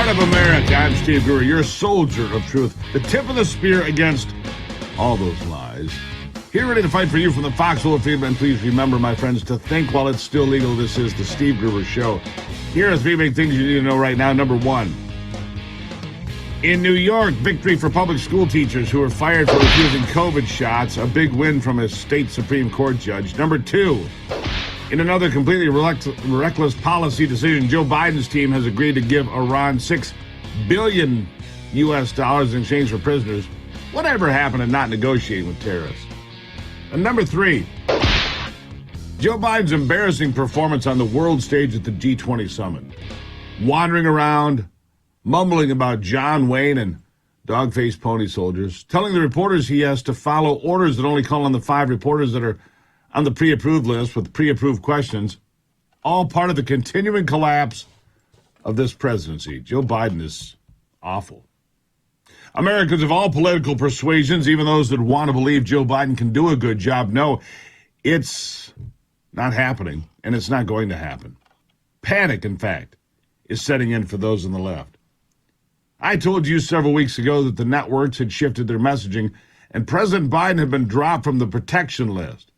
God of America, I'm Steve Gruber, your soldier of truth, the tip of the spear against all those lies. Here ready to fight for you from the foxhole feed, and please remember, my friends, to think while it's still legal. This is the Steve Gruber Show. Here are three big things you need to know right now. Number one, in New York, victory for public school teachers who were fired for refusing COVID shots, a big win from a state Supreme Court judge. Number two, in another completely reckless policy decision, Joe Biden's team has agreed to give Iran $6 billion in exchange for prisoners. Whatever happened to not negotiating with terrorists? And number three, Joe Biden's embarrassing performance on the world stage at the G-20 summit. Wandering around, mumbling about John Wayne and dog-faced pony soldiers, telling the reporters he has to follow orders that only call on the 5 reporters that are on the pre-approved list with pre-approved questions, all part of the continuing collapse of this presidency. Joe Biden is awful. Americans of all political persuasions, even those that want to believe Joe Biden can do a good job, know it's not happening, and it's not going to happen. Panic, in fact, is setting in for those on the left. I told you several weeks ago that the networks had shifted their messaging, and President Biden had been dropped from the protection list.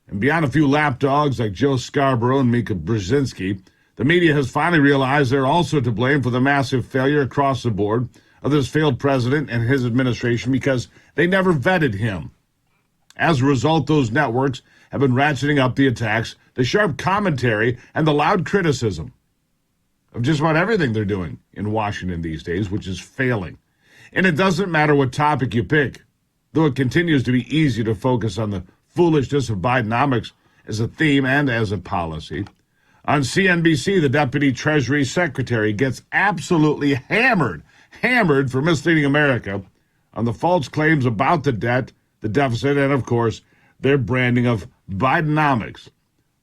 And beyond a few lapdogs like Joe Scarborough and Mika Brzezinski, the media has finally realized they're also to blame for the massive failure across the board of this failed president and his administration because they never vetted him. As a result, those networks have been ratcheting up the attacks, the sharp commentary, and the loud criticism of just about everything they're doing in Washington these days, which is failing. And it doesn't matter what topic you pick, though it continues to be easy to focus on the foolishness of Bidenomics as a theme and as a policy. On CNBC, the Deputy Treasury Secretary gets absolutely hammered for misleading America on the false claims about the debt, the deficit, and, of course, their branding of Bidenomics.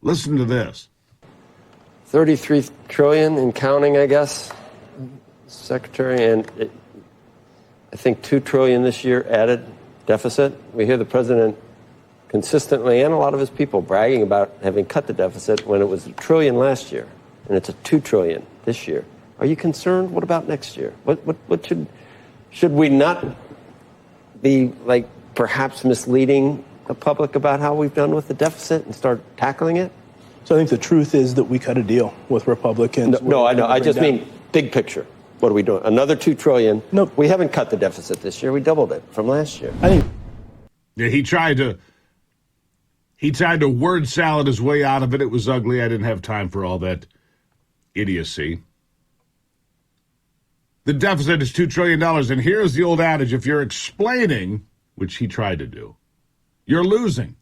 Listen to this. 33 trillion and counting, I guess, Secretary, and I think 2 trillion this year added deficit. We hear the president consistently, and a lot of his people, bragging about having cut the deficit when it was $1 trillion last year, and it's a $2 trillion this year. Are you concerned? What about next year? What should we not be, like, perhaps misleading the public about how we've done with the deficit and start tackling it? So I think the truth is that we cut a deal with Republicans. No, I know. I just mean big picture. What are we doing? Another $2 trillion? No. We haven't cut the deficit this year. We doubled it from last year. I think. Yeah, he tried to word salad his way out of it. It was ugly. I didn't have time for all that idiocy. The deficit is $2 trillion. And here's the old adage. If you're explaining, which he tried to do, you're losing.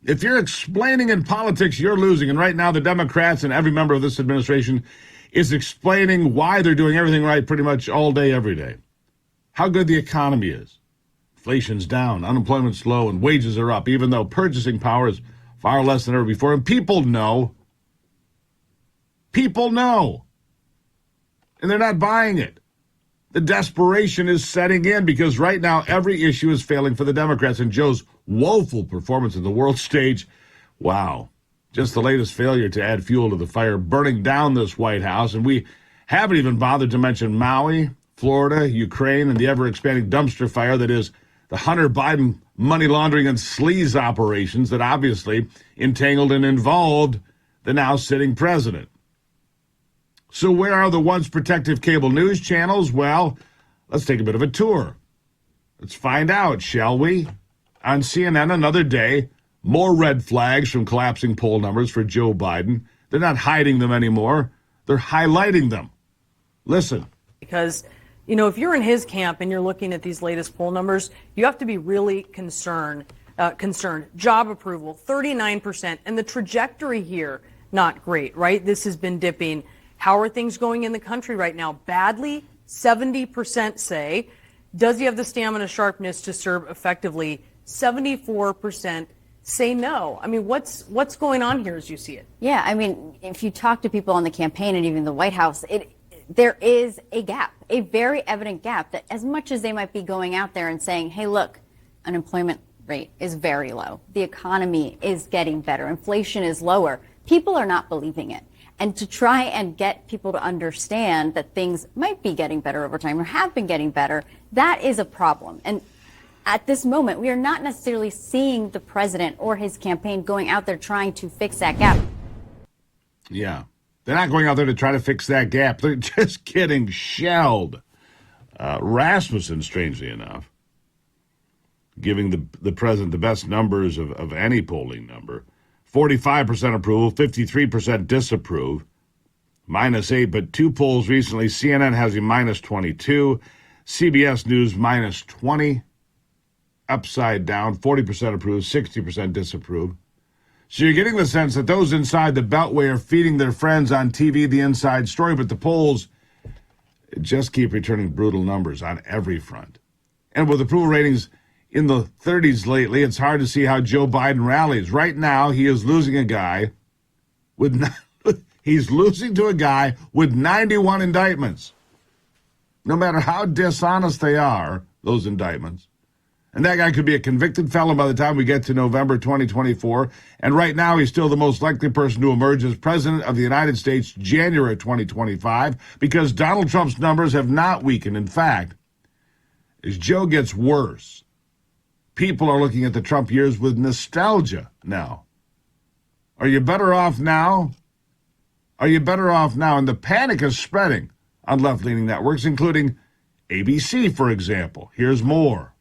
If you're explaining in politics, you're losing. And right now, the Democrats and every member of this administration is explaining why they're doing everything right pretty much all day, every day. How good the economy is. Inflation's down, unemployment's low, and wages are up, even though purchasing power is far less than ever before. And people know. People know. And they're not buying it. The desperation is setting in because right now every issue is failing for the Democrats. And Joe's woeful performance on the world stage, wow. Just the latest failure to add fuel to the fire, burning down this White House. And we haven't even bothered to mention Maui, Florida, Ukraine, and the ever-expanding dumpster fire that is the Hunter Biden money laundering and sleaze operations that obviously entangled and involved the now sitting president. So where are the once protective cable news channels? Well, let's take a bit of a tour. Let's find out, shall we? On CNN, another day, more red flags from collapsing poll numbers for Joe Biden. They're not hiding them anymore. They're highlighting them. Listen. Because, you know, if you're in his camp and you're looking at these latest poll numbers, you have to be really concerned. Job approval, 39%. And the trajectory here, not great, right? This has been dipping. How are things going in the country right now? Badly, 70% say. Does he have the stamina sharpness to serve effectively? 74% say no. I mean, what's going on here as you see it? Yeah, I mean, if you talk to people on the campaign and even the White House, there is a gap, a very evident gap that as much as they might be going out there and saying, hey, look, unemployment rate is very low. The economy is getting better. Inflation is lower. People are not believing it. And to try and get people to understand that things might be getting better over time or have been getting better, that is a problem. And at this moment, we are not necessarily seeing the president or his campaign going out there trying to fix that gap. Yeah. They're not going out there to try to fix that gap. They're just getting shelled. Rasmussen, strangely enough, giving the president the best numbers of any polling number. 45% approval, 53% disapprove, -8. But two polls recently, CNN has him -22, CBS News -20, upside down, 40% approve, 60% disapprove. So you're getting the sense that those inside the Beltway are feeding their friends on TV the inside story, but the polls just keep returning brutal numbers on every front. And with approval ratings in the 30s lately, it's hard to see how Joe Biden rallies. Right now, he is losing a guy with he's losing to a guy with 91 indictments. No matter how dishonest they are, those indictments. And that guy could be a convicted felon by the time we get to November 2024. And right now, he's still the most likely person to emerge as president of the United States January 2025 because Donald Trump's numbers have not weakened. In fact, as Joe gets worse, people are looking at the Trump years with nostalgia now. Are you better off now? Are you better off now? And the panic is spreading on left-leaning networks, including ABC, for example. Here's more.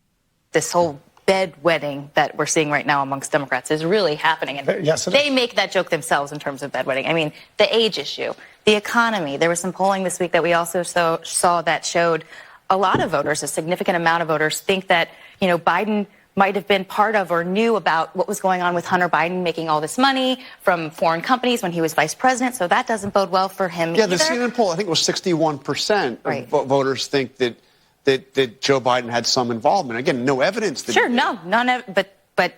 This whole bedwetting that we're seeing right now amongst Democrats is really happening. And yes, they make that joke themselves in terms of bedwetting. I mean, the age issue, the economy. There was some polling this week that we also saw that showed a lot of voters, a significant amount of voters, think that, Biden might have been part of or knew about what was going on with Hunter Biden making all this money from foreign companies when he was vice president. So that doesn't bode well for him either. The CNN poll, I think it was 61% Right. of voters think that Joe Biden had some involvement. Again, no evidence. That Sure, no, none. But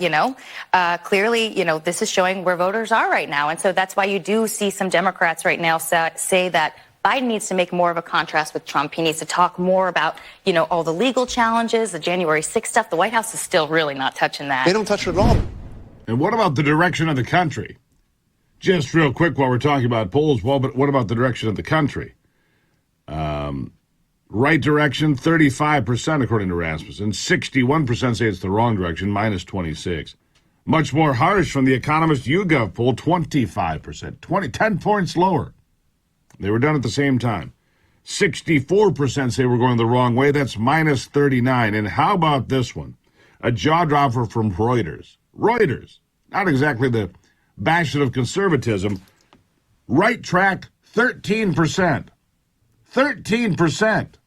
clearly, this is showing where voters are right now. And so that's why you do see some Democrats right now say that Biden needs to make more of a contrast with Trump. He needs to talk more about, all the legal challenges, the January 6th stuff. The White House is still really not touching that. They don't touch it at all. And what about the direction of the country? Just real quick while we're talking about polls, but what about the direction of the country? Right direction, 35% according to Rasmussen. 61% say it's the wrong direction, -26. Much more harsh from the Economist YouGov poll, 25%, 10 points lower. They were done at the same time. 64% say we're going the wrong way. That's -39. And how about this one? A jaw dropper from Reuters. Reuters, not exactly the bastion of conservatism. Right track, 13%. 13%.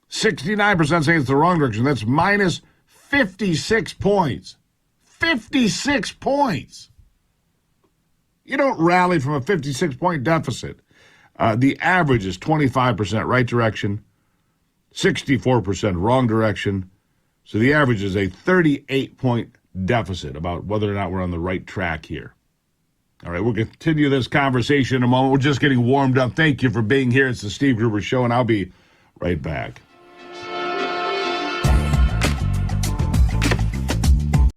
69% say it's the wrong direction. That's -56 points. 56 points. You don't rally from a 56-point deficit. The average is 25% right direction, 64% wrong direction. So the average is a 38-point deficit about whether or not we're on the right track here. All right, we'll continue this conversation in a moment. We're just getting warmed up. Thank you for being here. It's the Steve Gruber Show, and I'll be right back.